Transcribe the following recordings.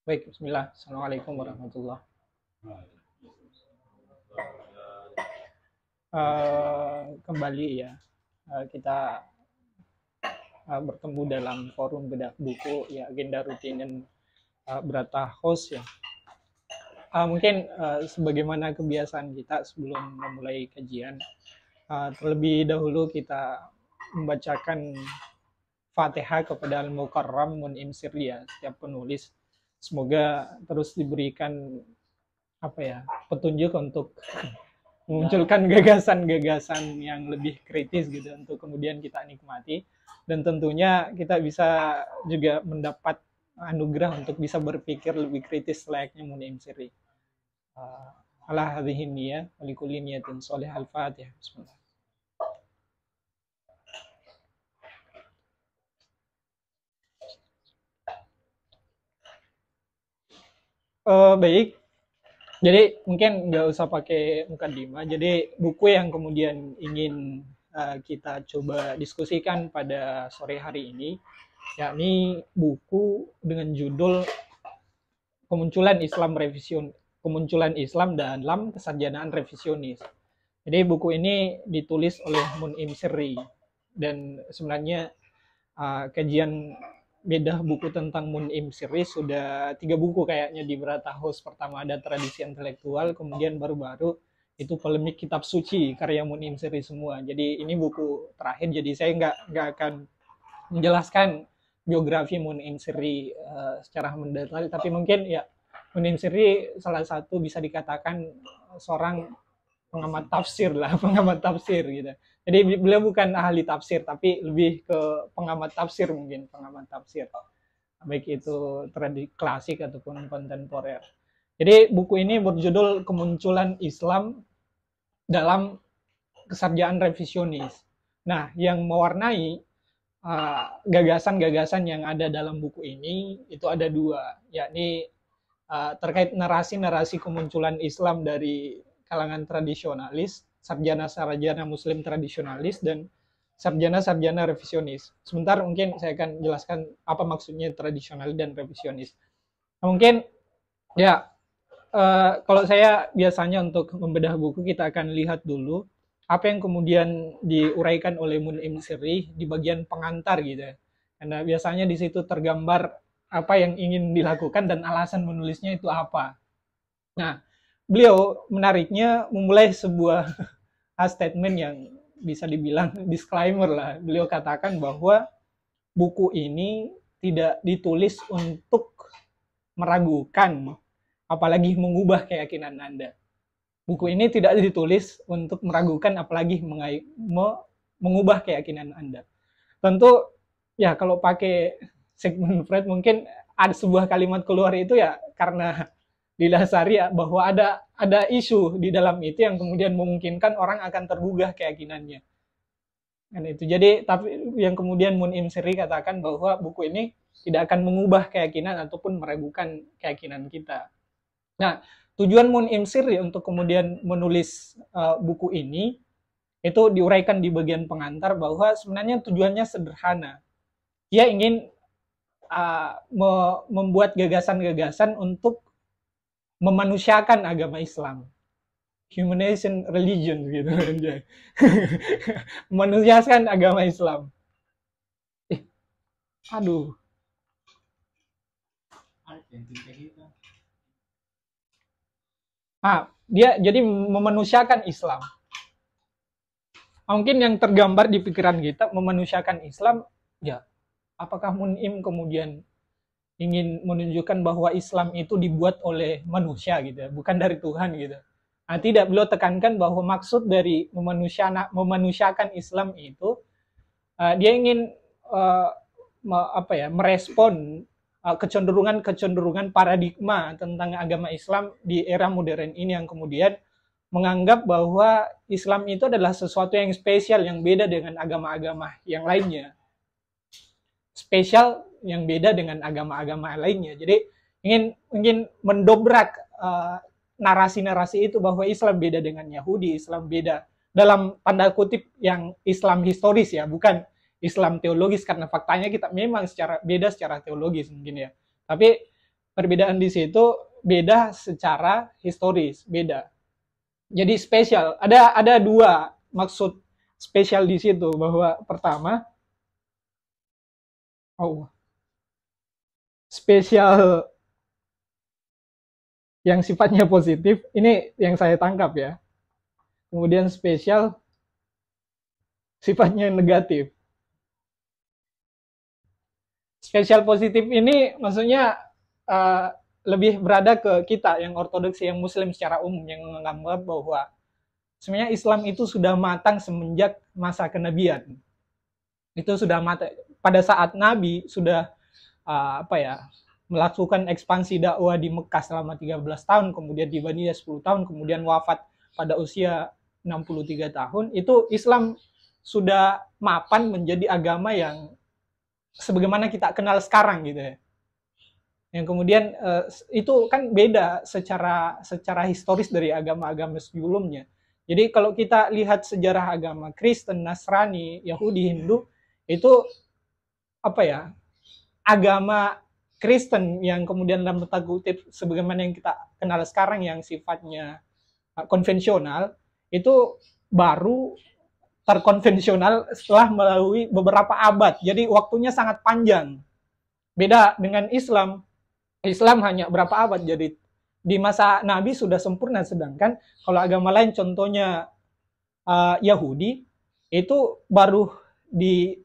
Baik, bismillah. Assalamualaikum warahmatullah. Kembali ya, kita bertemu dalam forum bedah buku ya, agenda rutinen Berata Host ya. Mungkin sebagaimana kebiasaan kita sebelum memulai kajian, terlebih dahulu kita membacakan Fatihah kepada Al-Mukarram Mun'im Sirri ya, setiap penulis. Semoga terus diberikan apa ya, petunjuk untuk memunculkan gagasan-gagasan yang lebih kritis gitu untuk kemudian kita nikmati, dan tentunya kita bisa juga mendapat anugerah untuk bisa berpikir lebih kritis layaknya Munim Siri. Ala hadhihi niyah wa likulli niyatin sholihah. Al-Fatihah. Bismillah. Baik, jadi mungkin nggak usah pakai mukadimah. Jadi buku yang kemudian ingin kita coba diskusikan pada sore hari ini, yakni buku dengan judul Kemunculan Islam dalam Kesarjanaan Revisionis. Jadi buku ini ditulis oleh Mun'im Sirri, dan sebenarnya kajian bedah buku tentang Mun'im Sirri sudah 3 buku kayaknya di Berata House. Pertama ada Tradisi Intelektual, kemudian baru-baru itu Polemik Kitab Suci karya Mun'im Sirri semua. Jadi ini buku terakhir, jadi saya nggak akan menjelaskan biografi Mun'im Sirri secara mendetail, tapi mungkin ya Mun'im Sirri salah satu bisa dikatakan seorang pengamat tafsir lah, pengamat tafsir gitu. Jadi beliau bukan ahli tafsir, tapi lebih ke pengamat tafsir, mungkin pengamat tafsir, baik itu tradisi klasik ataupun kontemporer. Jadi buku ini berjudul Kemunculan Islam dalam Kesarjanaan Revisionis. Nah, yang mewarnai gagasan-gagasan yang ada dalam buku ini itu ada 2, yakni terkait narasi-narasi kemunculan Islam dari kalangan tradisionalis, sarjana-sarjana muslim tradisionalis, dan sarjana-sarjana revisionis. Sebentar mungkin saya akan jelaskan apa maksudnya tradisionalis dan revisionis. Nah, mungkin ya kalau saya biasanya untuk membedah buku, kita akan lihat dulu apa yang kemudian diuraikan oleh Mun'im Sirri di bagian pengantar gitu ya. Karena biasanya di situ tergambar apa yang ingin dilakukan dan alasan menulisnya itu apa. Nah, beliau menariknya memulai sebuah statement yang bisa dibilang disclaimer lah. Beliau katakan bahwa buku ini tidak ditulis untuk meragukan, apalagi mengubah keyakinan Anda. Buku ini tidak ditulis untuk meragukan, apalagi mengubah keyakinan Anda. Tentu ya kalau pakai Sigmund Freud mungkin ada sebuah kalimat keluar itu ya karena didasari ya bahwa ada isu di dalam itu yang kemudian memungkinkan orang akan tergugah keyakinannya. Kan itu. Jadi tapi yang kemudian Mun'im Sirri katakan bahwa buku ini tidak akan mengubah keyakinan ataupun meragukan keyakinan kita. Nah, tujuan Mun'im Sirri untuk kemudian menulis buku ini itu diuraikan di bagian pengantar bahwa sebenarnya tujuannya sederhana. Dia ingin membuat gagasan-gagasan untuk memanusiakan agama Islam, humanization religion gitu aja. Memanusiakan agama Islam. Aduh. Dia jadi memanusiakan Islam. Mungkin yang tergambar di pikiran kita memanusiakan Islam, ya apakah Mun'im kemudian ingin menunjukkan bahwa Islam itu dibuat oleh manusia gitu, bukan dari Tuhan gitu. Nah, tidak, beliau tekankan bahwa maksud dari memanusiakan Islam itu dia ingin merespon kecenderungan paradigma tentang agama Islam di era modern ini yang kemudian menganggap bahwa Islam itu adalah sesuatu yang spesial, yang beda dengan agama-agama yang lainnya. Spesial yang beda dengan agama-agama lainnya. Jadi ingin mendobrak narasi-narasi itu bahwa Islam beda dengan Yahudi, Islam beda dalam tanda kutip yang Islam historis ya, bukan Islam teologis, karena faktanya kita memang beda secara teologis mungkin ya. Tapi perbedaan di situ beda secara historis, beda. Jadi spesial. Ada dua maksud spesial di situ, bahwa pertama, spesial yang sifatnya positif, ini yang saya tangkap ya. Kemudian spesial sifatnya negatif. Spesial positif ini maksudnya lebih berada ke kita yang ortodoks, yang muslim secara umum, yang menganggap bahwa sebenarnya Islam itu sudah matang semenjak masa kenabian. Itu sudah matang pada saat Nabi sudah melakukan ekspansi dakwah di Mekah selama 13 tahun, kemudian di Madinah 10 tahun, kemudian wafat pada usia 63 tahun. Itu Islam sudah mapan menjadi agama yang sebagaimana kita kenal sekarang gitu ya. Yang kemudian itu kan beda secara historis dari agama-agama sebelumnya. Jadi kalau kita lihat sejarah agama Kristen, Nasrani, Yahudi, Hindu, itu agama Kristen yang kemudian dalam tanda kutip sebagaimana yang kita kenal sekarang yang sifatnya konvensional, itu baru terkonvensional setelah melalui beberapa abad. Jadi waktunya sangat panjang. Beda dengan Islam. Islam hanya berapa abad, jadi di masa Nabi sudah sempurna, sedangkan kalau agama lain contohnya Yahudi, itu baru di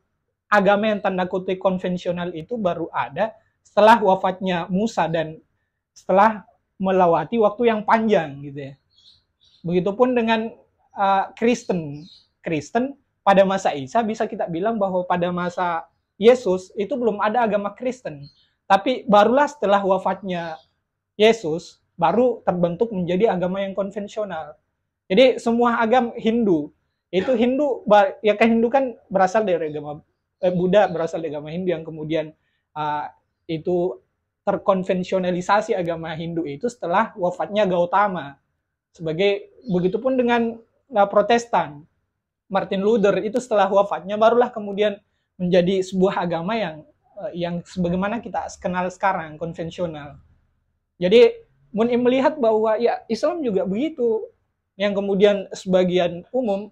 agama yang tanda kutip konvensional itu baru ada setelah wafatnya Musa dan setelah melewati waktu yang panjang gitu ya. Begitupun dengan Kristen pada masa Isa, bisa kita bilang bahwa pada masa Yesus itu belum ada agama Kristen. Tapi barulah setelah wafatnya Yesus, baru terbentuk menjadi agama yang konvensional. Jadi semua agama Hindu, itu Hindu kan berasal dari agama Buddha, berasal dari agama Hindu, yang kemudian itu terkonvensionalisasi agama Hindu itu setelah wafatnya Gautama. Begitupun dengan Protestan. Martin Luther itu setelah wafatnya barulah kemudian menjadi sebuah agama yang sebagaimana kita kenal sekarang, konvensional. Jadi Mun'im melihat bahwa ya Islam juga begitu, yang kemudian sebagian umum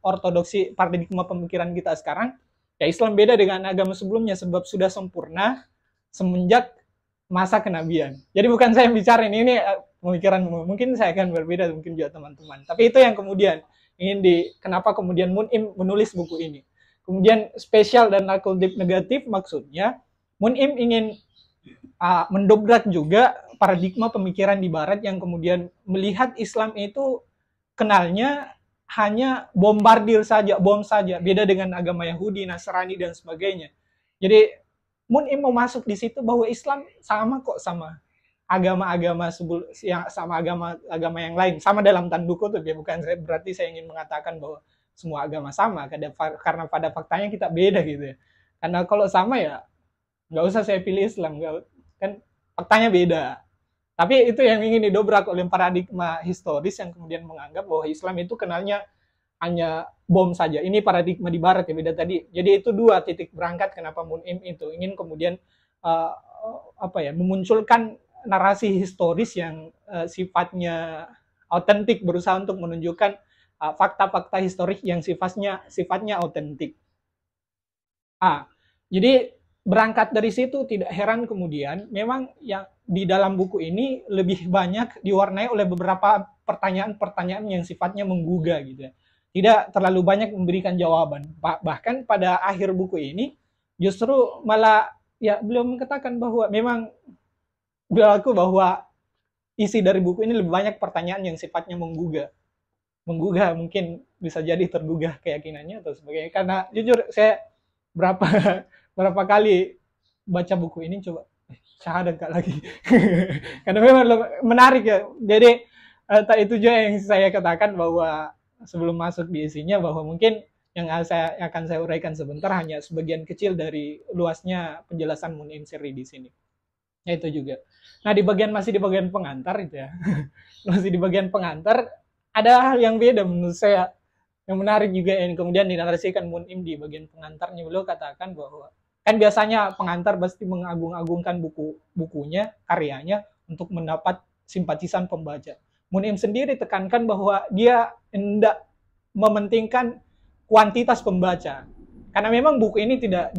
ortodoksi paradigma pemikiran kita sekarang, ya Islam beda dengan agama sebelumnya sebab sudah sempurna semenjak masa kenabian. Jadi bukan saya bicara ini pemikiran mungkin saya akan berbeda, mungkin juga teman-teman. Tapi itu yang kemudian kenapa kemudian Mun'im menulis buku ini. Kemudian spesial dan negatif maksudnya Mun'im ingin mendobrak juga paradigma pemikiran di Barat yang kemudian melihat Islam itu kenalnya hanya bombardir saja, bom saja, beda dengan agama Yahudi, Nasrani dan sebagainya. Jadi Mun'im mau masuk di situ bahwa Islam sama kok sama agama-agama sama agama yang lain, sama dalam tanda kutip ya, bukan berarti saya ingin mengatakan bahwa semua agama sama, karena pada faktanya kita beda gitu ya. Karena kalau sama ya nggak usah saya pilih Islam, kan faktanya beda. Tapi itu yang ingin didobrak oleh paradigma historis yang kemudian menganggap bahwa Islam itu kenalnya hanya bom saja. Ini paradigma di Barat ya, beda tadi. Jadi itu dua titik berangkat kenapa Mun'im itu ingin kemudian memunculkan narasi historis yang sifatnya autentik, berusaha untuk menunjukkan fakta-fakta historis yang sifatnya autentik. Jadi berangkat dari situ tidak heran kemudian memang yang di dalam buku ini lebih banyak diwarnai oleh beberapa pertanyaan-pertanyaan yang sifatnya menggugah gitu ya. Tidak terlalu banyak memberikan jawaban. Bahkan pada akhir buku ini justru malah ya beliau mengatakan bahwa memang berlaku bahwa isi dari buku ini lebih banyak pertanyaan yang sifatnya menggugah mungkin bisa jadi tergugah keyakinannya atau sebagainya. Karena jujur saya berapa kali baca buku ini coba syahadat Kak lagi karena memang menarik ya. Jadi itu juga yang saya katakan bahwa sebelum masuk di isinya, bahwa mungkin yang akan saya uraikan sebentar hanya sebagian kecil dari luasnya penjelasan Mun'im Sirri di sini. Ya itu juga. Nah masih di bagian pengantar itu ya masih di bagian pengantar ada hal yang beda menurut saya yang menarik juga yang kemudian dinarasikan Mun'im di bagian pengantarnya. Beliau katakan bahwa Kan biasanya pengantar pasti mengagung-agungkan bukunya, karyanya untuk mendapat simpatisan pembaca. Mun'im sendiri tekankan bahwa dia hendak mementingkan kuantitas pembaca. Karena memang buku ini tidak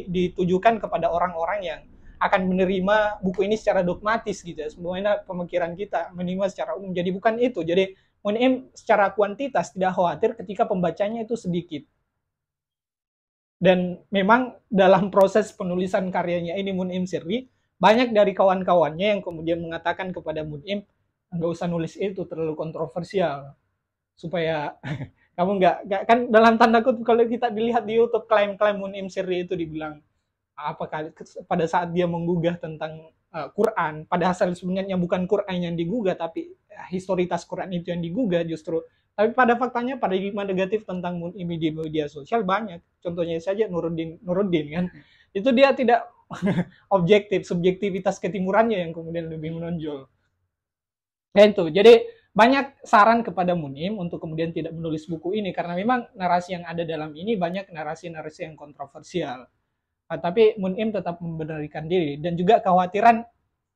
ditujukan kepada orang-orang yang akan menerima buku ini secara dogmatis gitu ya. Semuanya pemikiran kita menerima secara umum. Jadi bukan itu. Jadi Mun'im secara kuantitas tidak khawatir ketika pembacanya itu sedikit. Dan memang dalam proses penulisan karyanya ini Mun'im Sirri, banyak dari kawan-kawannya yang kemudian mengatakan kepada Mun'im, nggak usah nulis itu, terlalu kontroversial. Supaya kamu nggak kan dalam tanda kutip kalau kita dilihat di YouTube klaim-klaim Mun'im Sirri itu dibilang apa kali pada saat dia menggugah tentang Quran, padahal sebenarnya bukan Quran yang digugah tapi historitas Quran itu yang digugah justru. Tapi pada faktanya paradigma negatif tentang Mun'im di media sosial banyak. Contohnya saja Nuruddin kan. Itu dia tidak objektif, subjektivitas ketimurannya yang kemudian lebih menonjol. Dan itu. Jadi banyak saran kepada Mun'im untuk kemudian tidak menulis buku ini karena memang narasi yang ada dalam ini banyak narasi-narasi yang kontroversial. Tapi Mun'im tetap membenarkan diri dan juga kekhawatiran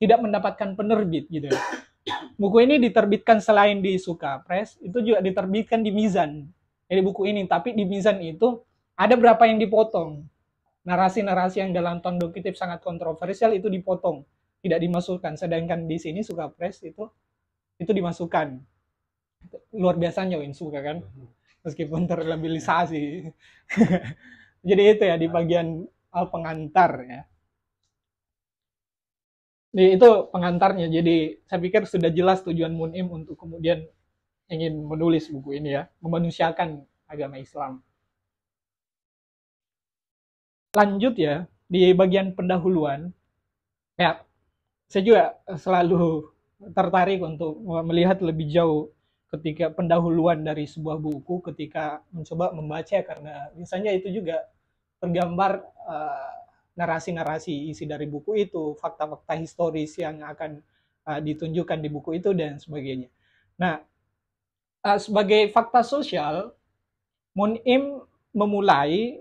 tidak mendapatkan penerbit gitu. Buku ini diterbitkan selain di Suka Press, itu juga diterbitkan di Mizan. Jadi buku ini, tapi di Mizan itu ada berapa yang dipotong. Narasi-narasi yang dalam tanda kutip sangat kontroversial itu dipotong, tidak dimasukkan. Sedangkan di sini Suka Press itu dimasukkan. Luar biasanya Win Suka kan, meskipun terlabilisasi. Jadi itu ya di bagian pengantar ya. Jadi itu pengantarnya. Jadi saya pikir sudah jelas tujuan Mun'im untuk kemudian ingin menulis buku ini ya, memanusiakan agama Islam. Lanjut ya, di bagian pendahuluan, ya saya juga selalu tertarik untuk melihat lebih jauh ketika pendahuluan dari sebuah buku ketika mencoba membaca karena misalnya itu juga tergambar narasi-narasi isi dari buku itu, fakta-fakta historis yang akan ditunjukkan di buku itu dan sebagainya. Nah, sebagai fakta sosial, Mun'im memulai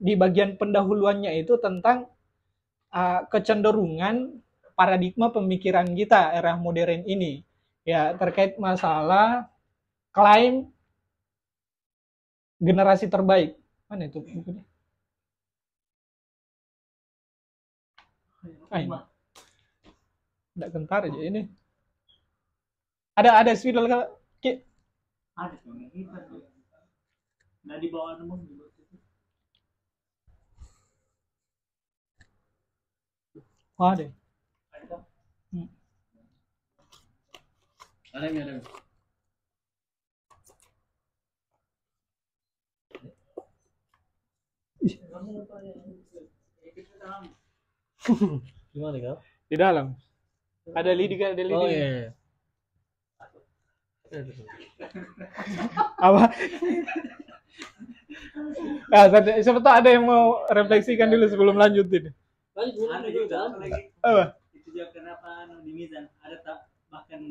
di bagian pendahuluannya itu tentang kecenderungan paradigma pemikiran kita era modern ini ya terkait masalah klaim generasi terbaik. Mana itu bukunya? Tidak gentar aja ini. Ada spidol kalau ada nggak dibawa nemu ada. Ada. Gimana kau? Di dalam. Ada lidi kan? Ada lidi. Oh iya. Apa? Siapa tahu ada yang mau refleksikan dulu sebelum lanjut ini. Ada juga lagi. Apa? Itu juga kenapa di Mizan ada tak bahkan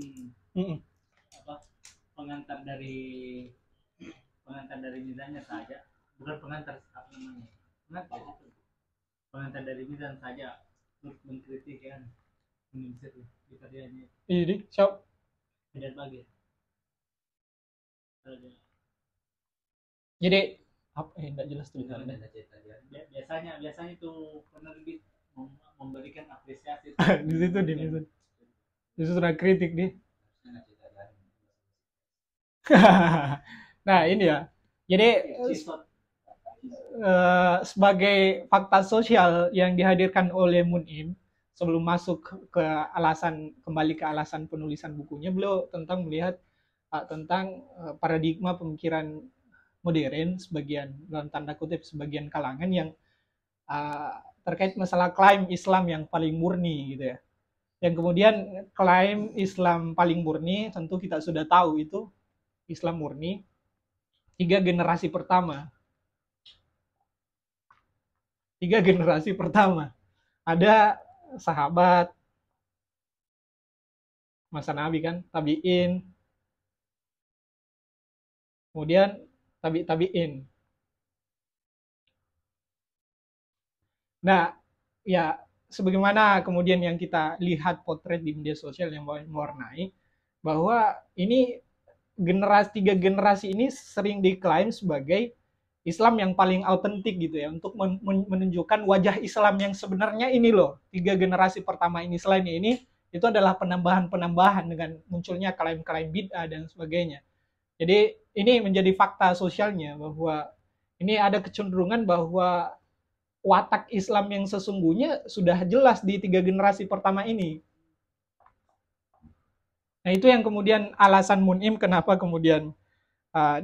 apa pengantar dari Mizannya saja, bukan pengantar apa namanya, pengantar dari Mizan saja untuk mengkritik kan di karyanya. Ini siapa? Tidak bagi. Jadi apa? Tidak jelas tulisannya. Biasanya itu penerbit memberikan apresiasi. Di situ di Mizan. Justru kritik nih. Nah ini ya. Jadi sebagai fakta sosial yang dihadirkan oleh Mun'im sebelum masuk kembali ke alasan penulisan bukunya, beliau tentang melihat tentang paradigma pemikiran modern sebagian dalam tanda kutip sebagian kalangan yang terkait masalah klaim Islam yang paling murni gitu ya. Dan kemudian klaim Islam paling murni tentu kita sudah tahu itu Islam murni 3 generasi pertama. 3 generasi pertama. Ada sahabat, masa Nabi kan, tabi'in, kemudian tabi'in. Nah, ya sebagaimana kemudian yang kita lihat potret di media sosial yang mewarnai bahwa ini tiga generasi ini sering diklaim sebagai Islam yang paling autentik gitu ya, untuk menunjukkan wajah Islam yang sebenarnya ini loh, tiga generasi pertama ini. Selain ini itu adalah penambahan-penambahan dengan munculnya klaim-klaim bid'ah dan sebagainya. Jadi ini menjadi fakta sosialnya bahwa ini ada kecenderungan bahwa watak Islam yang sesungguhnya sudah jelas di tiga generasi pertama ini. Nah, itu yang kemudian alasan Mun'im kenapa kemudian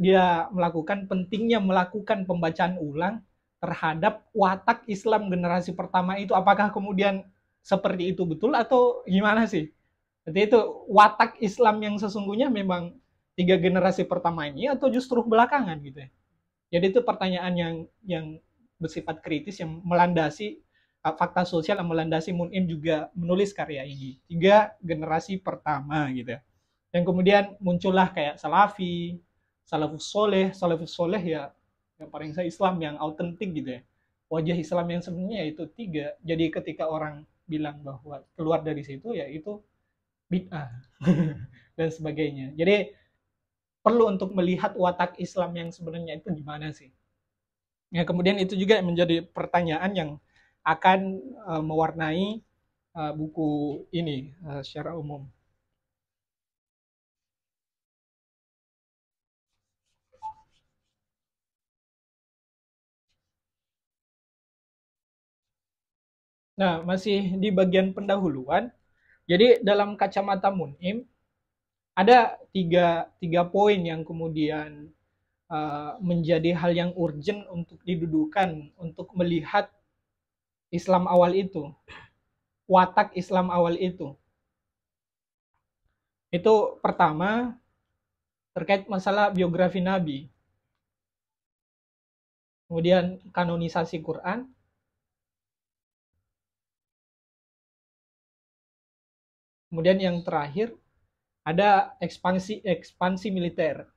dia melakukan pentingnya melakukan pembacaan ulang terhadap watak Islam generasi pertama itu. Apakah kemudian seperti itu betul atau gimana sih? Jadi itu watak Islam yang sesungguhnya memang tiga generasi pertama ini atau justru belakangan gitu ya. Jadi itu pertanyaan yang bersifat kritis yang melandasi fakta sosial yang melandasi Mun'im juga menulis karya ini. Tiga generasi pertama gitu ya. Yang kemudian muncullah kayak Salafi, Salafus Soleh ya yang paling saya Islam yang autentik gitu ya. Wajah Islam yang sebenarnya itu tiga. Jadi ketika orang bilang bahwa keluar dari situ ya itu bid'ah dan sebagainya. Jadi perlu untuk melihat watak Islam yang sebenarnya itu gimana sih. Ya, kemudian itu juga menjadi pertanyaan yang akan mewarnai buku ini secara umum. Nah, masih di bagian pendahuluan. Jadi dalam kacamata Mun'im ada tiga poin yang kemudian menjadi hal yang urgent untuk didudukan untuk melihat Islam awal itu, watak Islam awal itu. Itu pertama terkait masalah biografi Nabi, kemudian kanonisasi Quran, kemudian yang terakhir ada ekspansi militer.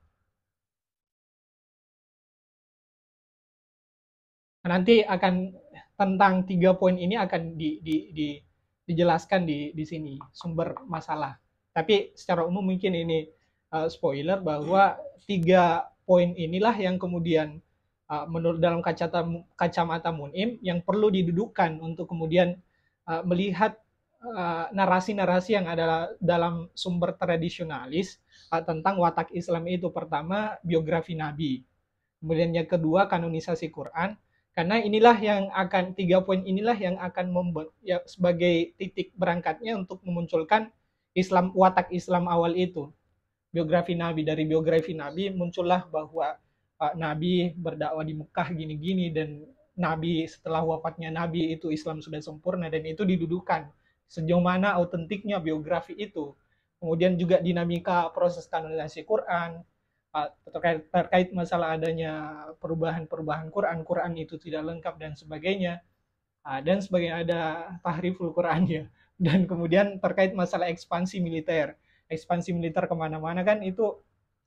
Nanti akan tentang tiga poin ini akan dijelaskan di sini sumber masalah. Tapi secara umum mungkin ini spoiler bahwa tiga poin inilah yang kemudian menurut dalam kacamata Mun'im yang perlu didudukkan untuk kemudian melihat narasi-narasi yang ada dalam sumber tradisionalis tentang watak Islam itu. Pertama, biografi Nabi. Kemudian yang kedua, kanonisasi Quran. Karena inilah yang akan, tiga poin inilah yang akan ya, sebagai titik berangkatnya untuk memunculkan Islam, watak Islam awal itu. Biografi Nabi, dari biografi Nabi muncullah bahwa Nabi berdakwah di Mekah gini-gini, dan Nabi setelah wafatnya Nabi itu Islam sudah sempurna, dan itu didudukan sejauh mana autentiknya biografi itu. Kemudian juga dinamika proses kanonisasi Quran, terkait masalah adanya perubahan-perubahan Quran itu tidak lengkap dan sebagainya. Dan sebagainya, ada tahriful Quran ya. Dan kemudian terkait masalah ekspansi militer. Ekspansi militer kemana-mana kan itu,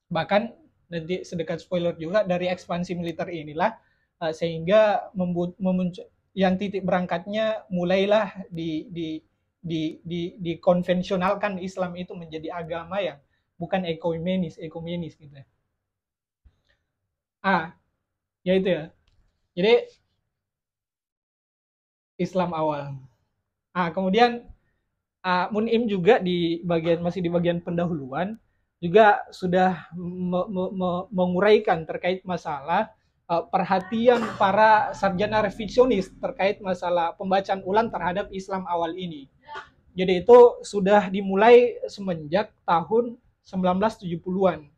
bahkan nanti sedekat spoiler juga, dari ekspansi militer inilah sehingga yang titik berangkatnya mulailah dikonvensionalkan Islam itu menjadi agama yang bukan ekumenis gitu ya. Ya itu ya. Jadi Islam awal. Kemudian Mun'im juga masih di bagian pendahuluan juga sudah menguraikan terkait masalah perhatian para sarjana revisionis terkait masalah pembacaan ulang terhadap Islam awal ini. Jadi itu sudah dimulai semenjak tahun 1970-an.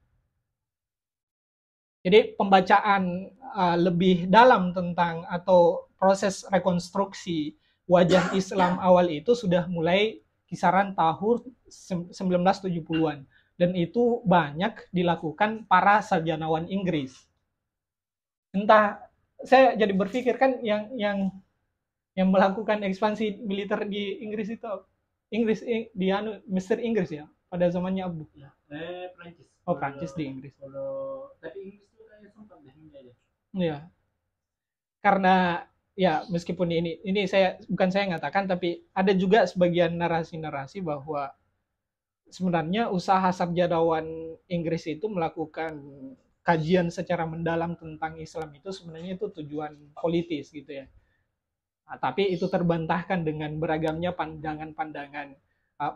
Jadi pembacaan lebih dalam tentang atau proses rekonstruksi wajah Islam awal itu sudah mulai kisaran tahun 1970-an, dan itu banyak dilakukan para sarjanawan Inggris. Entah, saya jadi berpikir kan yang melakukan ekspansi militer di Inggris itu di Mister Inggris ya pada zamannya Abu. Prancis. Oh, Prancis di Inggris. Tapi Inggris itu kayak sempat deh aja. Iya. Karena ya meskipun ini saya ngatakan, tapi ada juga sebagian narasi-narasi bahwa sebenarnya usaha sarjadawan Inggris itu melakukan kajian secara mendalam tentang Islam itu sebenarnya itu tujuan politis gitu ya. Nah, tapi itu terbantahkan dengan beragamnya pandangan-pandangan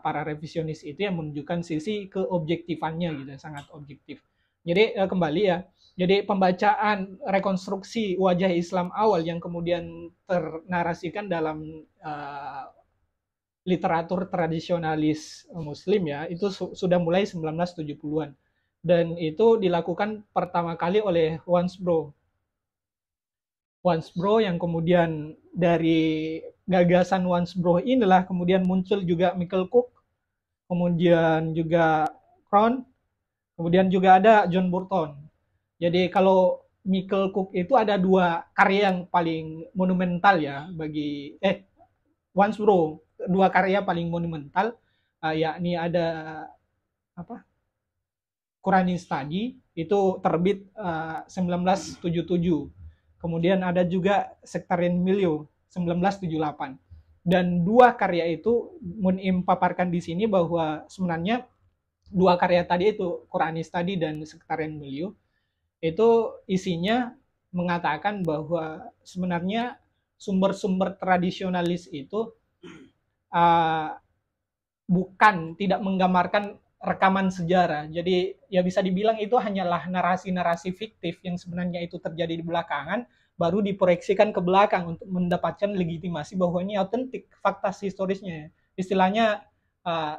para revisionis itu yang menunjukkan sisi keobjektifannya gitu, sangat objektif. Jadi kembali ya, jadi pembacaan rekonstruksi wajah Islam awal yang kemudian ternarasikan dalam literatur tradisionalis Muslim ya, itu sudah mulai 1970-an. Dan itu dilakukan pertama kali oleh Wansbrough yang kemudian dari gagasan Wansbrough inilah kemudian muncul juga Michael Cook, kemudian juga Crown, kemudian juga ada John Burton. Jadi kalau Michael Cook itu ada dua karya yang paling monumental ya bagi Wansbrough, dua karya paling monumental, yakni ada apa? Quranic Study itu terbit 1977. Kemudian ada juga Sectarian Milieu 1978. Dan dua karya itu Mun'im paparkan di sini bahwa sebenarnya dua karya tadi itu, Quranic Study dan Sectarian Milieu, itu isinya mengatakan bahwa sebenarnya sumber-sumber tradisionalis itu tidak menggambarkan rekaman sejarah. Jadi ya bisa dibilang itu hanyalah narasi-narasi fiktif yang sebenarnya itu terjadi di belakangan, baru diproyeksikan ke belakang untuk mendapatkan legitimasi bahwa ini autentik fakta historisnya. Istilahnya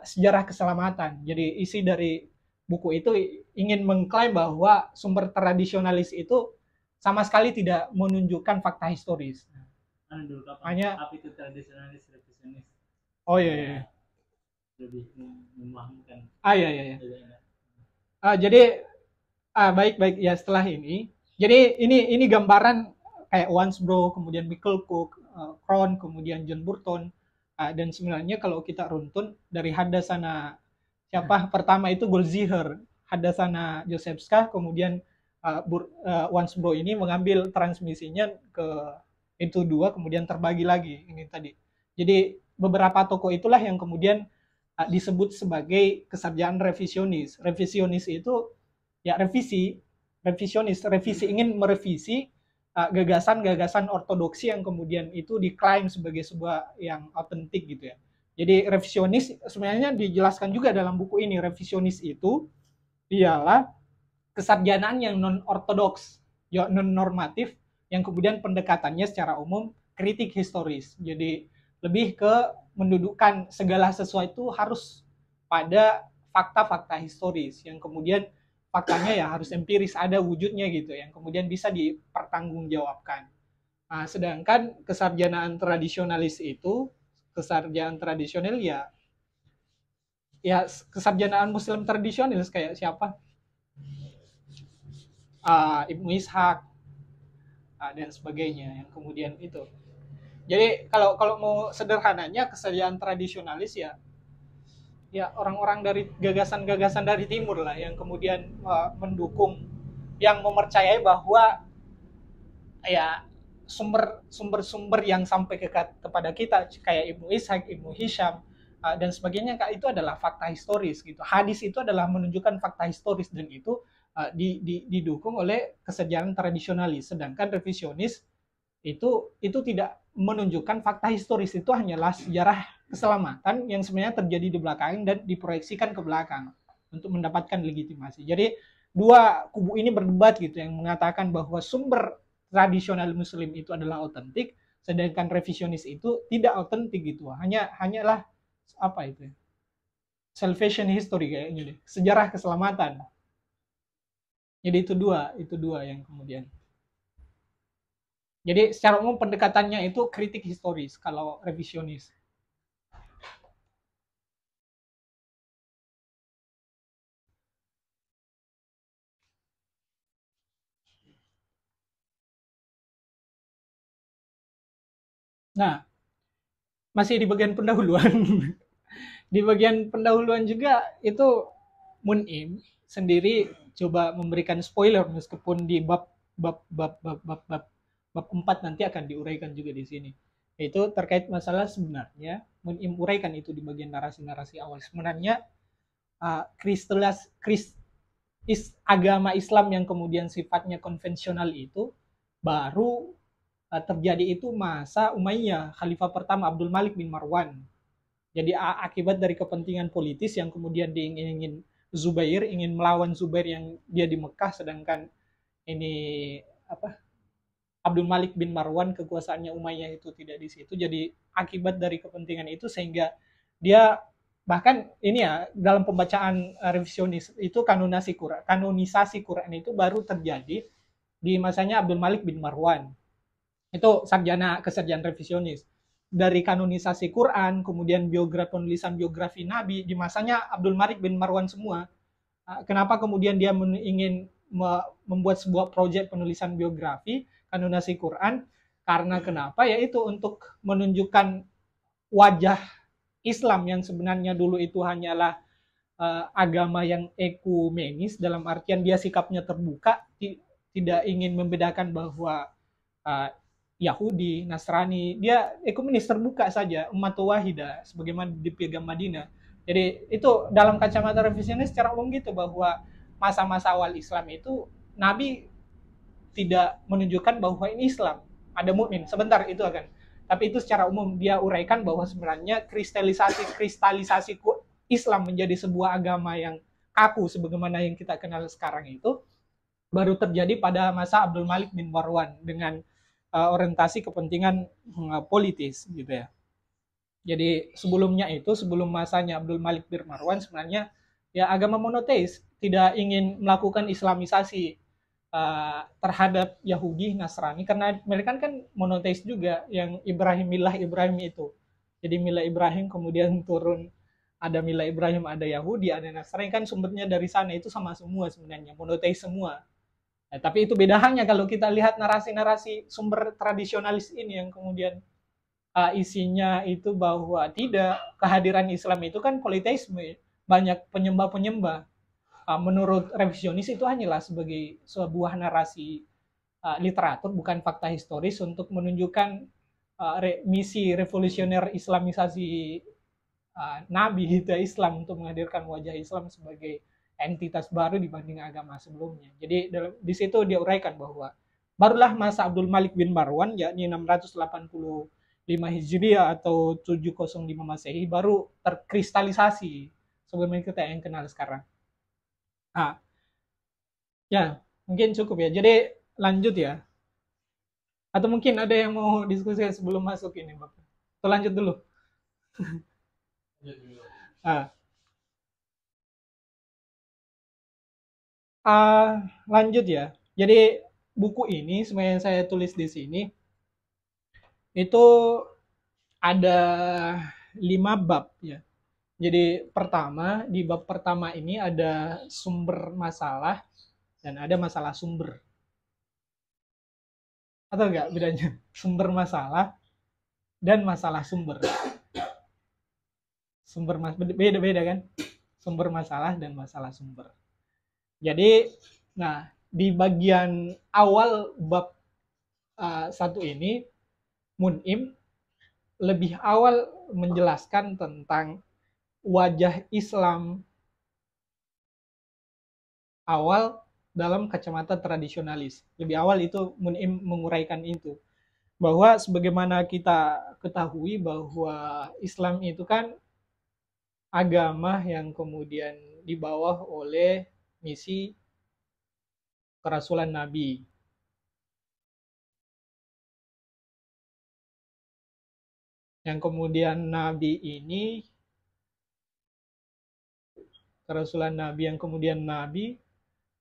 sejarah keselamatan. Jadi isi dari buku itu ingin mengklaim bahwa sumber tradisionalis itu sama sekali tidak menunjukkan fakta historis. Hanya apa itu tradisionalis revisionis? Oh iya. Lebih memahamikan. Iya. Jadi baik ya setelah ini. Jadi ini gambaran kayak Wansbrough, kemudian Michael Cook, Crown, kemudian John Burton, dan sebenarnya kalau kita runtun dari Hadasana pertama itu Goldziher, Hadasana Joszewska, kemudian Wansbrough ini mengambil transmisinya ke itu dua, kemudian terbagi lagi ini tadi. Jadi beberapa tokoh itulah yang kemudian disebut sebagai kesarjanaan revisionis. Revisionis itu ya revisi ingin merevisi gagasan-gagasan ortodoksi yang kemudian itu diklaim sebagai sebuah yang autentik gitu ya. Jadi revisionis sebenarnya dijelaskan juga dalam buku ini. Revisionis itu ialah kesarjanaan yang non ortodoks, non normatif, yang kemudian pendekatannya secara umum kritik historis. Jadi lebih ke mendudukkan segala sesuatu harus pada fakta-fakta historis yang kemudian faktanya ya harus empiris, ada wujudnya gitu, yang kemudian bisa dipertanggungjawabkan. Nah, sedangkan kesarjanaan tradisionalis itu, kesarjanaan tradisional ya kesarjanaan Muslim tradisionalis kayak siapa? Ibnu Ishaq dan sebagainya yang kemudian itu. Jadi kalau mau sederhananya kesediaan tradisionalis ya orang-orang dari gagasan-gagasan dari timur lah yang kemudian mendukung, yang mempercayai bahwa ya sumber-sumber yang sampai kepada kita kayak Ibnu Ishaq, Ibnu Hisham dan sebagainya itu adalah fakta historis gitu. Hadis itu adalah menunjukkan fakta historis dan itu didukung oleh kesediaan tradisionalis. Sedangkan revisionis itu tidak menunjukkan fakta historis, itu hanyalah sejarah keselamatan yang sebenarnya terjadi di belakang dan diproyeksikan ke belakang untuk mendapatkan legitimasi. Jadi dua kubu ini berdebat gitu, yang mengatakan bahwa sumber tradisional Muslim itu adalah autentik, sedangkan revisionis itu tidak autentik gitu. Hanyalah apa itu? Salvation history kayaknya deh, sejarah keselamatan. Jadi itu dua yang kemudian. Jadi secara umum pendekatannya itu kritik historis kalau revisionis. Nah, masih di bagian pendahuluan. Di bagian pendahuluan juga itu Mun'im sendiri coba memberikan spoiler meskipun di bab bab 4 nanti akan diuraikan juga di sini. Itu terkait masalah sebenarnya uraikan itu di bagian narasi-narasi awal. Sebenarnya agama Islam yang kemudian sifatnya konvensional itu baru terjadi itu masa Umayyah, Khalifah pertama Abdul Malik bin Marwan. Jadi akibat dari kepentingan politis yang kemudian ingin Zubair, ingin melawan Zubair yang dia di Mekah, sedangkan ini Abdul Malik bin Marwan kekuasaannya Umayyah itu tidak di situ. Jadi akibat dari kepentingan itu sehingga dia bahkan ini ya dalam pembacaan revisionis itu kanonisasi Quran itu baru terjadi di masanya Abdul Malik bin Marwan. Itu kesarjanaan revisionis. Dari kanonisasi Quran, kemudian penulisan biografi Nabi di masanya Abdul Malik bin Marwan semua. Kenapa kemudian dia ingin membuat sebuah proyek penulisan biografi kanonisasi Quran? Karena kenapa? Yaitu untuk menunjukkan wajah Islam yang sebenarnya dulu itu hanyalah agama yang ekumenis, dalam artian dia sikapnya terbuka, tidak ingin membedakan bahwa Yahudi, Nasrani, dia ekumenis terbuka saja, umat wahidah sebagaimana di Piagam Madinah. Jadi itu dalam kacamata revisionis secara umum gitu, bahwa masa-masa awal Islam itu Nabi tidak menunjukkan bahwa ini Islam, ada mukmin. Sebentar itu akan. Tapi itu secara umum dia uraikan bahwa sebenarnya kristalisasi Islam menjadi sebuah agama yang kaku sebagaimana yang kita kenal sekarang itu baru terjadi pada masa Abdul Malik bin Marwan dengan orientasi kepentingan politis gitu ya. Jadi sebelumnya itu, sebelum masanya Abdul Malik bin Marwan, sebenarnya ya agama monoteis, tidak ingin melakukan islamisasi terhadap Yahudi, Nasrani, karena mereka kan monoteis juga, yang milah Ibrahim itu. Jadi milah Ibrahim kemudian turun, ada milah Ibrahim, ada Yahudi, ada Nasrani, kan sumbernya dari sana, itu sama semua sebenarnya, monoteis semua. Nah, tapi itu beda halnya kalau kita lihat narasi-narasi sumber tradisionalis ini yang kemudian isinya itu bahwa tidak, kehadiran Islam itu kan politeisme, banyak penyembah-penyembah. Menurut revisionis itu hanyalah sebagai sebuah narasi literatur, bukan fakta historis untuk menunjukkan misi revolusioner Islamisasi Nabi gitu, Islam, untuk menghadirkan wajah Islam sebagai entitas baru dibanding agama sebelumnya. Jadi di situ dia uraikan bahwa barulah masa Abdul Malik bin Marwan, yakni 685 Hijriah atau 705 Masehi, baru terkristalisasi sebagaimana kita yang kenal sekarang. Ya, mungkin cukup ya. Jadi lanjut ya. Atau mungkin ada yang mau diskusi sebelum masuk ini, Bapak? Atau lanjut dulu? Lanjut ya. Jadi buku ini sebenarnya saya tulis di sini itu ada 5 bab ya. Jadi di bab pertama ini ada sumber masalah dan ada masalah sumber. Atau enggak bedanya? Sumber masalah dan masalah sumber. Beda-beda kan? Sumber masalah dan masalah sumber. Jadi, nah di bagian awal bab 1 ini, Mun'im lebih awal menjelaskan tentang wajah Islam awal dalam kacamata tradisionalis. Lebih awal itu Mun'im menguraikan itu. Bahwa sebagaimana kita ketahui bahwa Islam itu kan agama yang kemudian dibawa oleh misi kerasulan Nabi. Yang kemudian Nabi ini, kerasulan Nabi yang kemudian Nabi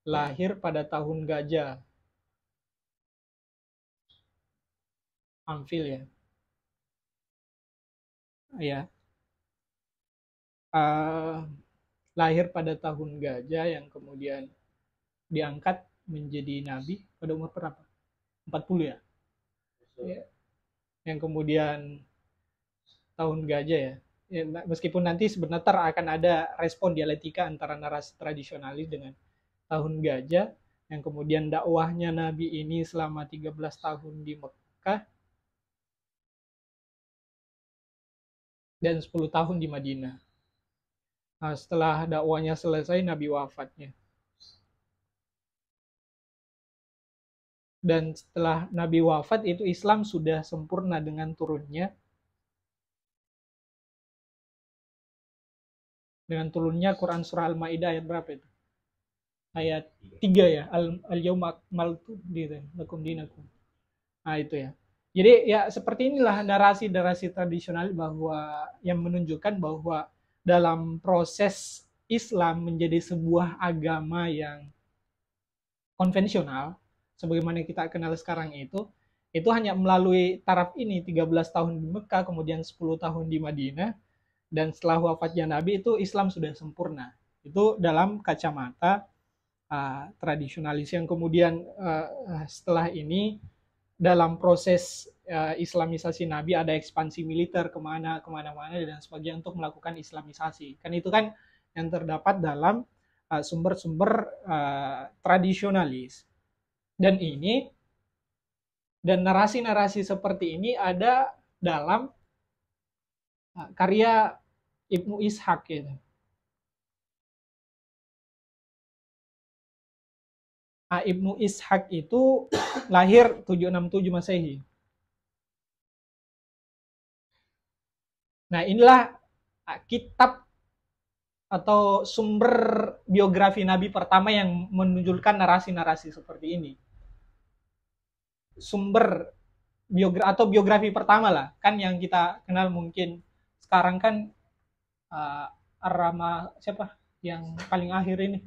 lahir pada tahun gajah. Amfil ya. Ya. Lahir pada tahun gajah yang kemudian diangkat menjadi nabi pada umur berapa? 40 ya? Ya. Yang kemudian tahun gajah ya. Ya, meskipun nanti sebenarnya akan ada respon dialektika antara narasi tradisionalis dengan tahun gajah, yang kemudian dakwahnya Nabi ini selama 13 tahun di Mekah dan 10 tahun di Madinah. Nah, setelah dakwahnya selesai, Nabi wafatnya. Dan setelah Nabi wafat itu Islam sudah sempurna dengan turunnya Quran surah Al-Maidah ayat berapa itu? Ayat 3 ya, al-yauma akmaltu lakum dinakum. Nah, itu ya. Jadi ya seperti inilah narasi-narasi tradisional bahwa yang menunjukkan bahwa dalam proses Islam menjadi sebuah agama yang konvensional sebagaimana kita kenal sekarang itu hanya melalui taraf ini 13 tahun di Mekah, kemudian 10 tahun di Madinah, dan setelah wafatnya Nabi itu Islam sudah sempurna. Itu dalam kacamata tradisionalis yang kemudian setelah ini dalam proses Islamisasi Nabi ada ekspansi militer kemana-mana dan sebagainya untuk melakukan Islamisasi. Kan itu kan yang terdapat dalam sumber-sumber tradisionalis. Dan narasi-narasi seperti ini ada dalam karya Ibnu Ishaq gitu. Ibnu Ishaq itu lahir 767 Masehi. Nah, inilah kitab atau sumber biografi Nabi pertama yang menunjukkan narasi-narasi seperti ini. Sumber biografi pertama lah, kan yang kita kenal mungkin sekarang kan Ar-Rama siapa yang paling akhir ini?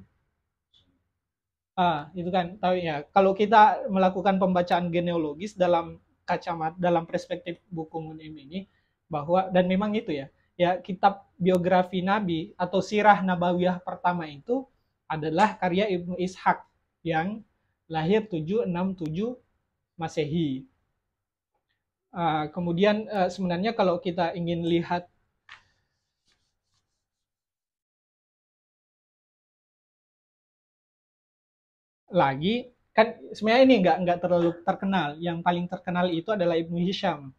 Itu kan tahu ya. Kalau kita melakukan pembacaan genealogis dalam kacamata, dalam perspektif buku Mun'im ini, bahwa dan memang itu ya kitab biografi Nabi atau sirah nabawiyah pertama itu adalah karya Ibnu Ishaq yang lahir 767 Masehi. Kemudian sebenarnya kalau kita ingin lihat lagi, kan sebenarnya ini nggak terlalu terkenal. Yang paling terkenal itu adalah Ibnu Hisham.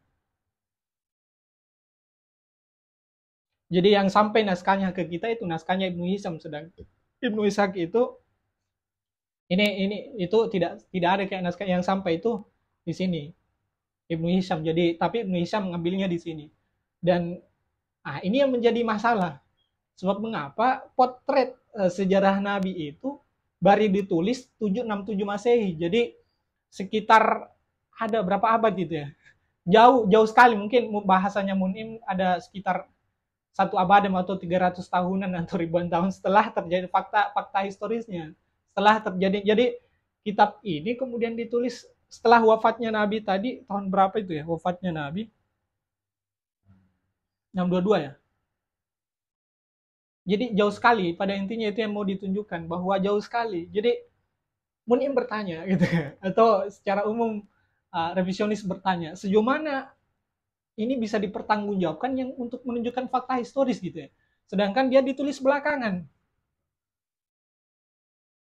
Jadi yang sampai naskahnya ke kita itu naskahnya Ibnu Hisham, sedang Ibnu Ishaq itu itu tidak ada kayak naskah yang sampai itu di sini Ibnu Hisham. Jadi tapi Ibnu Hisham mengambilnya di sini. Dan ini yang menjadi masalah. Sebab mengapa potret sejarah Nabi itu baru ditulis 767 Masehi. Jadi sekitar ada berapa abad gitu ya. Jauh sekali, mungkin bahasanya Mun'im ada sekitar 1 abad atau 300 tahunan atau ribuan tahun setelah terjadi fakta historisnya. Setelah terjadi, jadi kitab ini kemudian ditulis setelah wafatnya Nabi tadi, tahun berapa itu ya wafatnya Nabi? 622 ya. Jadi jauh sekali, pada intinya itu yang mau ditunjukkan, bahwa jauh sekali. Jadi Mun'im bertanya gitu ya, atau secara umum revisionis bertanya, sejauh mana ini bisa dipertanggungjawabkan yang untuk menunjukkan fakta historis gitu ya. Sedangkan dia ditulis belakangan.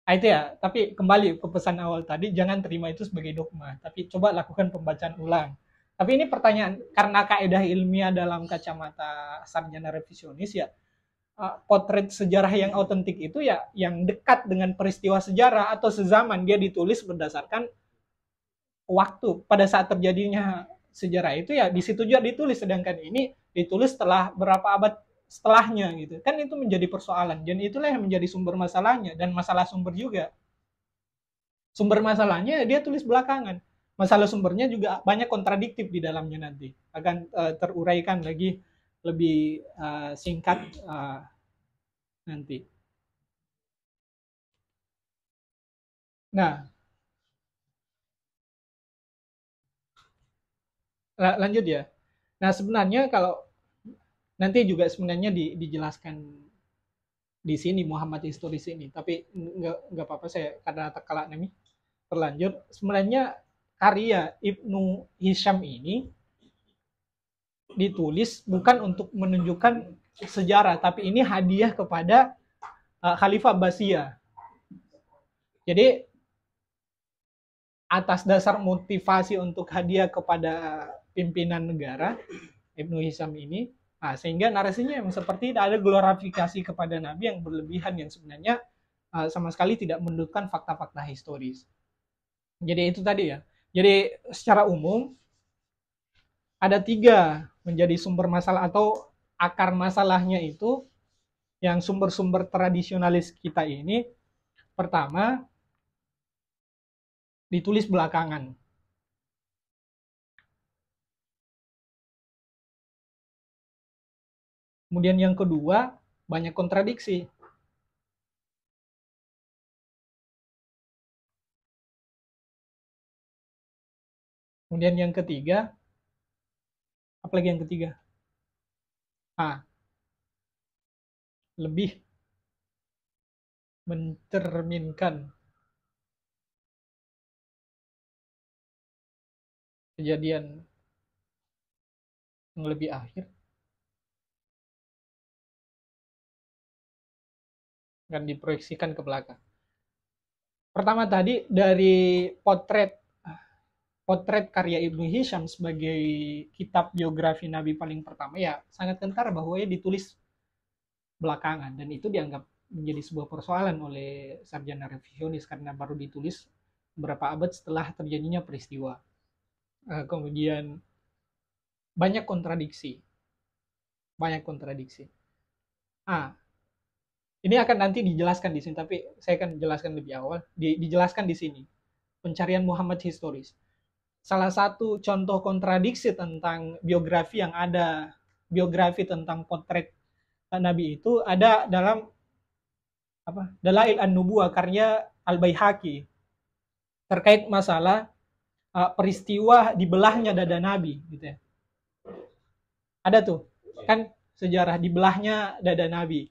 Itu ya, tapi kembali ke pesan awal tadi, jangan terima itu sebagai dogma, tapi coba lakukan pembacaan ulang. Tapi ini pertanyaan, karena kaidah ilmiah dalam kacamata sarjana revisionis ya, potret sejarah yang otentik itu ya yang dekat dengan peristiwa sejarah atau sezaman, dia ditulis berdasarkan waktu pada saat terjadinya sejarah itu ya di situ juga ditulis, sedangkan ini ditulis setelah berapa abad setelahnya gitu. Kan itu menjadi persoalan dan itulah yang menjadi sumber masalahnya dan masalah sumber juga. Sumber masalahnya dia tulis belakangan. Masalah sumbernya juga banyak kontradiktif di dalamnya, nanti akan teruraikan lagi lebih singkat nanti. Nah, lanjut ya. Nah, sebenarnya kalau nanti juga sebenarnya dijelaskan di sini Muhammad historis ini, tapi nggak apa-apa saya karena terkelak nih terlanjur. Sebenarnya karya Ibnu Hisham ini ditulis bukan untuk menunjukkan sejarah, tapi ini hadiah kepada Khalifah Abbasiyah. Jadi atas dasar motivasi untuk hadiah kepada pimpinan negara Ibnu Hisham ini. Nah, sehingga narasinya yang seperti ada glorifikasi kepada Nabi yang berlebihan yang sebenarnya sama sekali tidak menunjukkan fakta-fakta historis. Jadi itu tadi ya. Jadi secara umum ada 3 menjadi sumber masalah atau akar masalahnya itu yang sumber-sumber tradisionalis kita ini. Pertama, ditulis belakangan. Kemudian yang kedua, banyak kontradiksi. Kemudian yang ketiga, apalagi yang ketiga? Lebih mencerminkan kejadian yang lebih akhir akan diproyeksikan ke belakang. Pertama tadi dari potret karya Ibnu Hisham sebagai kitab biografi Nabi paling pertama, ya sangat kentara bahwa ia ditulis belakangan, dan itu dianggap menjadi sebuah persoalan oleh sarjana revisionis karena baru ditulis beberapa abad setelah terjadinya peristiwa. Kemudian banyak kontradiksi. Ini akan nanti dijelaskan di sini, tapi saya akan jelaskan lebih awal. Dijelaskan di sini pencarian Muhammad historis. Salah satu contoh kontradiksi tentang biografi yang ada, biografi tentang potret Nabi itu ada dalam Dalail An-Nubuwah karya Al-Baihaqi terkait masalah peristiwa dibelahnya dada Nabi gitu ya. Ada tuh kan sejarah dibelahnya dada Nabi.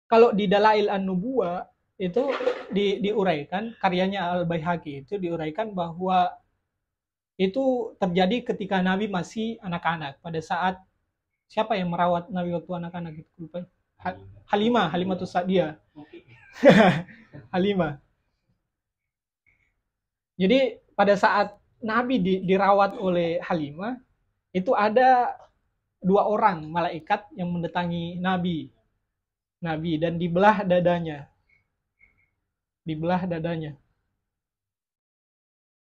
Kalau di Dalail An-Nubuwah itu diuraikan, karyanya Al-Baihaqi itu diuraikan bahwa itu terjadi ketika Nabi masih anak-anak, pada saat siapa yang merawat Nabi waktu anak-anak itu, lupa. Halimah Sa'diyah. Halimah. Jadi pada saat Nabi dirawat oleh Halimah, itu ada 2 orang malaikat yang mendatangi Nabi dan dibelah dadanya.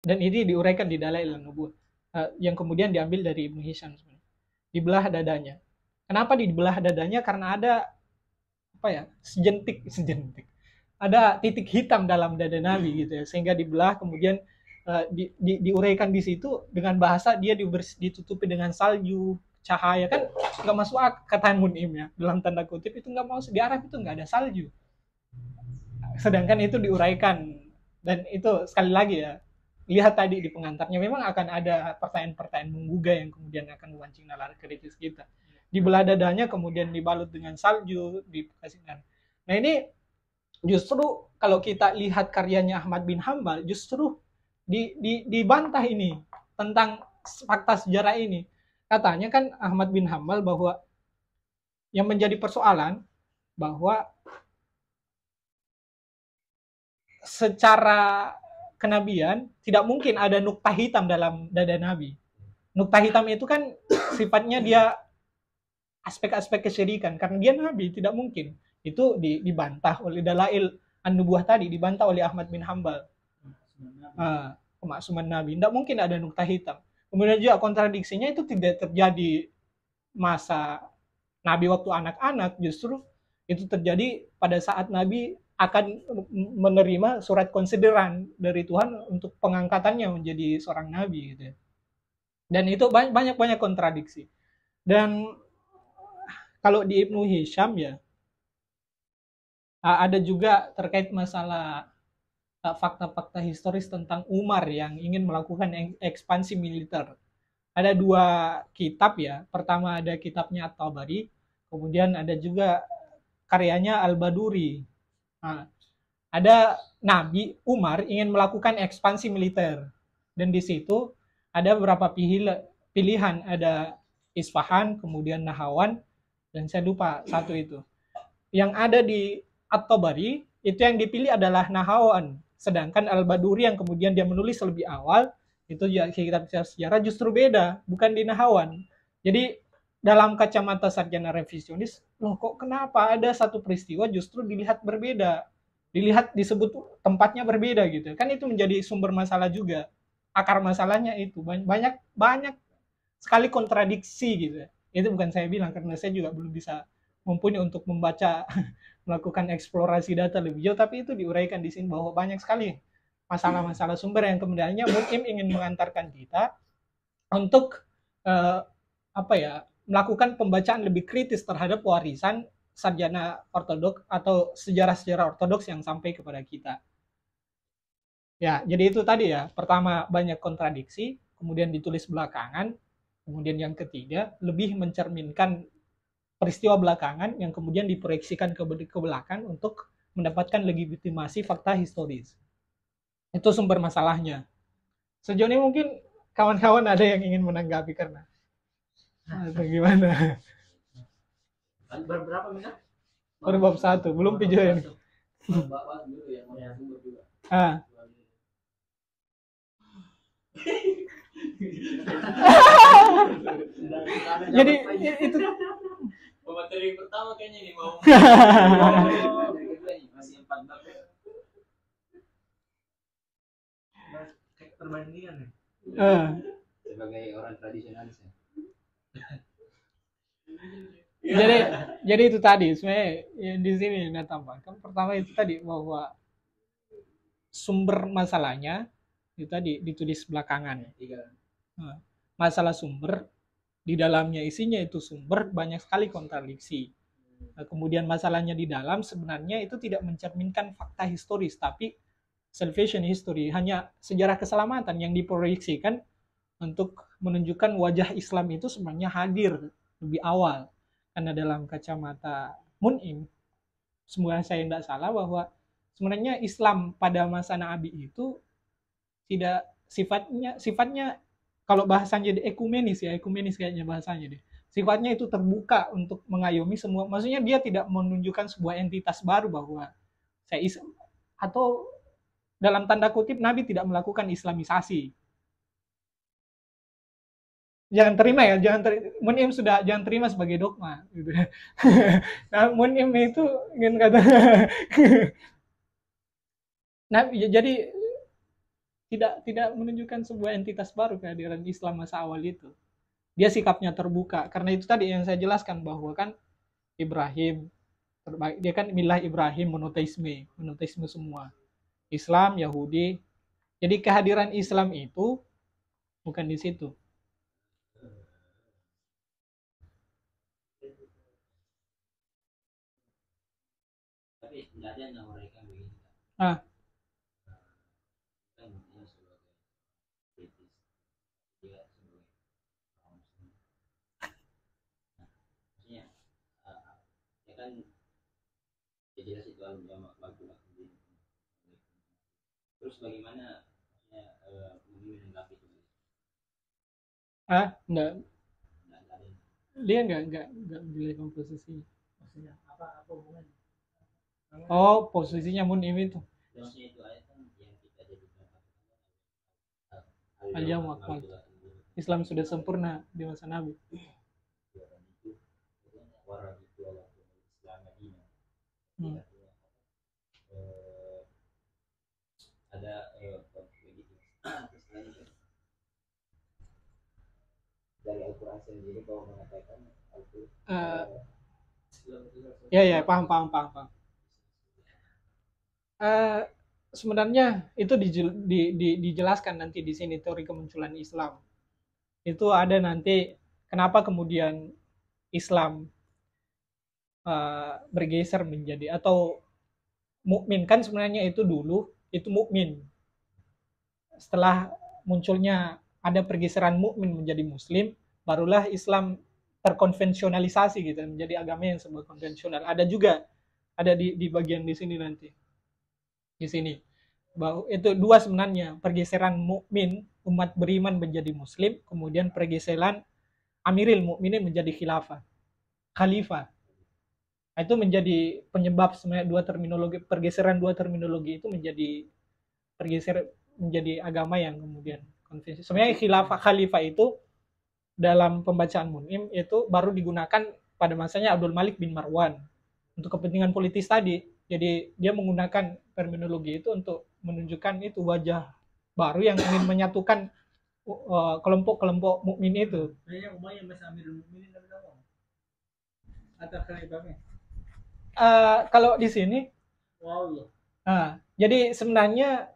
Dan ini diuraikan di Dalail An-Nubuwah yang kemudian diambil dari Ibnu Hisham. Dibelah dadanya. Kenapa dibelah dadanya? Karena ada sejentik. Ada titik hitam dalam dada Nabi gitu ya, sehingga dibelah, kemudian diuraikan di situ dengan bahasa dia ditutupi dengan salju, cahaya, kan nggak masuk kata Munim ya, dalam tanda kutip itu nggak masuk, di Arab itu nggak ada salju, sedangkan itu diuraikan. Dan itu sekali lagi ya, lihat tadi di pengantarnya memang akan ada pertanyaan-pertanyaan menggugah yang kemudian akan memancing nalar kritis kita. Dibelah dadanya, kemudian dibalut dengan salju, dikasihkan. Nah ini justru kalau kita lihat karyanya Ahmad bin Hambal, justru dibantah ini tentang fakta sejarah ini. Katanya kan Ahmad bin Hambal bahwa yang menjadi persoalan bahwa secara kenabian tidak mungkin ada nukta hitam dalam dada Nabi. Nukta hitam itu kan sifatnya dia aspek-aspek kesyirikan, karena dia Nabi, tidak mungkin. Itu dibantah oleh Dalail An-Nubuwah tadi, dibantah oleh Ahmad bin Hambal. Pemaksuman Nabi, tidak mungkin ada nukta hitam. Kemudian juga kontradiksinya itu tidak terjadi masa Nabi waktu anak-anak, justru itu terjadi pada saat Nabi akan menerima surat konsideran dari Tuhan untuk pengangkatannya menjadi seorang Nabi gitu. Dan itu banyak kontradiksi. Dan kalau di Ibnu Hisham ya, ada juga terkait masalah fakta-fakta historis tentang Umar yang ingin melakukan ekspansi militer. Ada 2 kitab ya. Pertama ada kitabnya At-Tabari, kemudian ada juga karyanya Al-Baduri. Ada Nabi Umar ingin melakukan ekspansi militer, dan di situ ada beberapa pilihan, ada Isfahan, kemudian Nahawan, dan saya lupa satu itu. Yang ada di At-Tabari itu yang dipilih adalah Nahawan, Sedangkan Al-Baduri yang kemudian dia menulis lebih awal, itu ya kitab sejarah justru beda, bukan di Nahawan. Jadi dalam kacamata sarjana revisionis, loh kok kenapa ada satu peristiwa justru dilihat berbeda, dilihat disebut tempatnya berbeda gitu. Kan itu menjadi sumber masalah juga. Akar masalahnya itu banyak sekali kontradiksi gitu. Itu bukan saya bilang karena saya juga belum bisa mumpuni untuk membaca melakukan eksplorasi data lebih jauh, tapi itu diuraikan di sini bahwa banyak sekali masalah-masalah sumber yang kemudiannya mungkin ingin mengantarkan kita untuk melakukan pembacaan lebih kritis terhadap warisan sarjana ortodoks atau sejarah-sejarah ortodoks yang sampai kepada kita. Ya, jadi itu tadi ya. Pertama, banyak kontradiksi, kemudian ditulis belakangan, kemudian yang ketiga, lebih mencerminkan peristiwa belakangan yang kemudian diproyeksikan ke belakang untuk mendapatkan legitimasi fakta historis. Itu sumber masalahnya. Sejauh ini mungkin kawan-kawan ada yang ingin menanggapi karena atau gimana? Berapa minat? Baru bab 1, belum video ini. Jadi itu materi pertama kayaknya nih mau masih 4 bab kayak perbandingan nih sebagai orang tradisionalis ya. jadi itu tadi sebenarnya yang di sini saya tambahkan. Pertama itu tadi bahwa sumber masalahnya itu tadi ditulis belakangan. Masalah sumber di dalamnya isinya itu sumber banyak sekali kontradiksi. Kemudian masalahnya di dalam sebenarnya itu tidak mencerminkan fakta historis, tapi salvation history, hanya sejarah keselamatan yang diproyeksikan untuk menunjukkan wajah Islam itu sebenarnya hadir lebih awal. Karena dalam kacamata Mun'im, semoga saya tidak salah, bahwa sebenarnya Islam pada masa Nabi itu tidak sifatnya kalau bahasanya ekumenis kayaknya bahasanya deh. Sifatnya itu terbuka untuk mengayomi semua. Maksudnya dia tidak menunjukkan sebuah entitas baru bahwa saya Islam, atau dalam tanda kutip Nabi tidak melakukan islamisasi. Jangan terima ya, Mun'im sudah jangan terima sebagai dogma gitu. Nah, Mun'im itu ingin kata nah, jadi tidak menunjukkan sebuah entitas baru kehadiran Islam masa awal itu. Dia sikapnya terbuka. Karena itu tadi yang saya jelaskan bahwa kan Ibrahim terbaik, dia kan milah Ibrahim monoteisme semua. Islam, Yahudi. Jadi kehadiran Islam itu bukan di situ. Tapi tidak ada yang mereka begini. Kan jelas itu al-jamak lagu-lagu. Terus bagaimana menanggapi itu? Enggak. Dia enggak menilai komposisinya. maksudnya apa hubungannya? Oh, posisinya Mun'im itu. Terusnya itu ayat kan yang kita jadikan al-jamak. Islam sudah sempurna di masa Nabi. Ada dari Al-Quran sendiri bahwa mengatakan ya paham. Sebenarnya itu dijelaskan nanti di sini teori kemunculan Islam. Itu ada nanti kenapa kemudian Islam bergeser menjadi atau mukmin, kan sebenarnya itu dulu itu mukmin. Setelah munculnya ada pergeseran mukmin menjadi muslim, barulah Islam terkonvensionalisasi gitu, menjadi agama yang sebuah konvensional. Ada di bagian di sini nanti. Di sini. Bahwa itu dua sebenarnya, pergeseran mukmin umat beriman menjadi muslim, kemudian pergeseran amiril mukminin menjadi khalifah. Itu menjadi penyebab sebenarnya pergeseran dua terminologi itu menjadi bergeser menjadi agama yang kemudian konvensi. Sebenarnya khalifah itu dalam pembacaan Mun'im itu baru digunakan pada masanya Abdul Malik bin Marwan untuk kepentingan politis tadi. Jadi dia menggunakan terminologi itu untuk menunjukkan itu wajah baru yang ingin menyatukan kelompok-kelompok mukmin itu. Kayaknya Umayyah masih Amirul Mukminin atau khalifahnya. Kalau di sini, Wow ya. jadi sebenarnya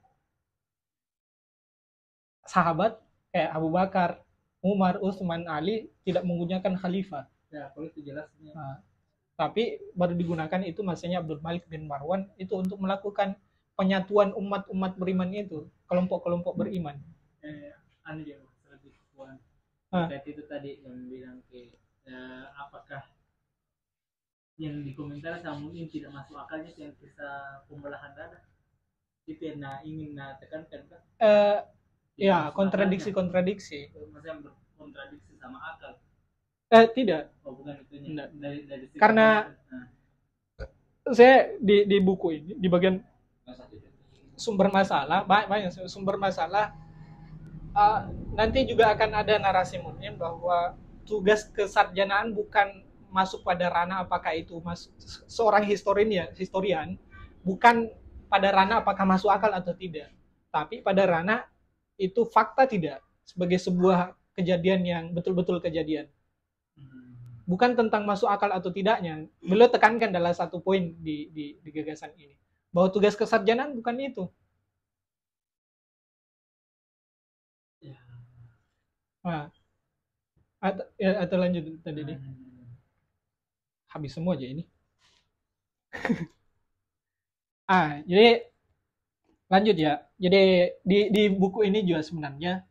sahabat kayak Abu Bakar, Umar, Utsman, Ali tidak menggunakan khalifah. Ya, kalau itu jelasnya. Tapi baru digunakan itu masanya Abdul Malik bin Marwan itu untuk melakukan penyatuan umat-umat beriman itu, kelompok-kelompok beriman. Anu ya, lebih kuat. Itu tadi yang bilang apakah yang dikomentar sama Mun'im tidak masuk akalnya yang bisa pembelahan dada itu yang ingin tekankan kan? Ya, kontradiksi. Maksudnya berkontradiksi sama akal. Tidak. Oh, bukan itunya. Dari karena saya di buku ini di bagian sumber masalah banyak sumber masalah. Nanti juga akan ada narasi Mun'im bahwa tugas kesarjanaan bukan masuk pada ranah apakah itu seorang historian bukan pada ranah apakah masuk akal atau tidak, tapi pada ranah itu fakta tidak sebagai sebuah kejadian yang betul-betul kejadian. Bukan tentang masuk akal atau tidaknya. Beliau tekankan dalam satu poin di gagasan ini bahwa tugas kesarjanaan bukan itu. Atau lanjut tadi nih. Habis semua aja ini. Jadi lanjut ya. Jadi di buku ini juga sebenarnya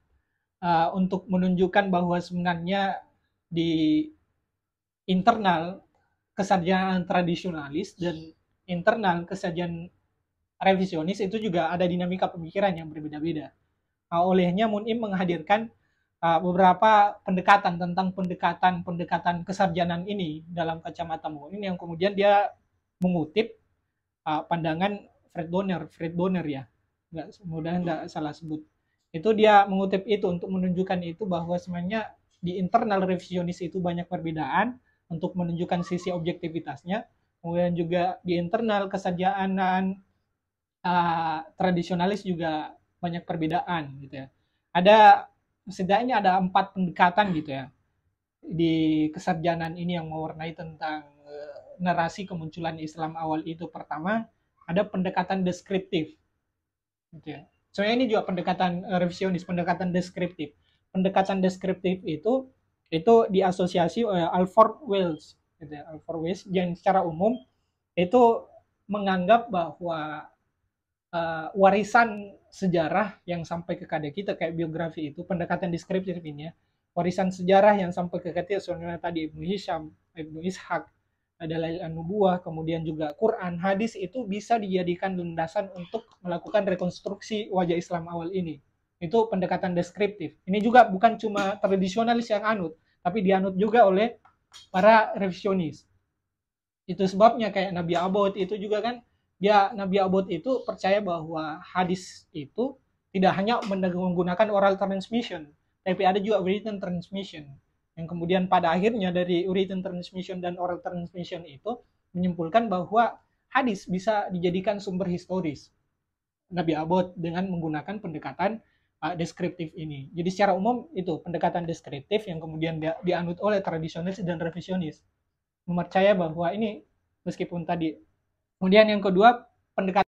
untuk menunjukkan bahwa sebenarnya di internal kesarjanaan tradisionalis dan internal kesarjanaan revisionis itu juga ada dinamika pemikiran yang berbeda-beda. Olehnya Mun'im menghadirkan beberapa pendekatan tentang pendekatan kesarjanaan ini dalam kacamata Mun'im yang kemudian dia mengutip pandangan Fred Donner ya, mudah-mudahan nggak salah sebut. Itu dia mengutip itu untuk menunjukkan itu bahwa sebenarnya di internal revisionis itu banyak perbedaan untuk menunjukkan sisi objektivitasnya. Kemudian juga di internal kesarjanaan tradisionalis juga banyak perbedaan gitu ya. Setidaknya ada 4 pendekatan gitu ya di kesarjanaan ini yang mewarnai tentang narasi kemunculan Islam awal itu. Pertama, ada pendekatan deskriptif gitu ya. Soalnya ini juga pendekatan revisionis, pendekatan deskriptif. Pendekatan deskriptif itu diasosiasi oleh Alfred Wells gitu ya. Alfred Wells yang secara umum itu menganggap bahwa warisan sejarah yang sampai ke kita kayak biografi itu, pendekatan deskriptif ini ya, warisan sejarah yang sampai ke kita sebenarnya tadi Ibnu Hisham, Ibnu Ishaq, Dalail an-Nubuwah, kemudian juga Quran, hadis itu bisa dijadikan landasan untuk melakukan rekonstruksi wajah Islam awal ini. Itu pendekatan deskriptif. Ini juga bukan cuma tradisionalis yang anut, tapi dianut juga oleh para revisionis. Itu sebabnya kayak Nabi Abod itu juga kan, Nabi Abod itu percaya bahwa hadis itu tidak hanya menggunakan oral transmission, tapi ada juga written transmission. Yang kemudian pada akhirnya dari written transmission dan oral transmission itu menyimpulkan bahwa hadis bisa dijadikan sumber historis Nabi Abod dengan menggunakan pendekatan deskriptif ini. Jadi secara umum itu pendekatan deskriptif yang kemudian dianut oleh tradisionalis dan revisionis. Mempercaya bahwa ini meskipun tadi. Kemudian yang kedua, pendekatan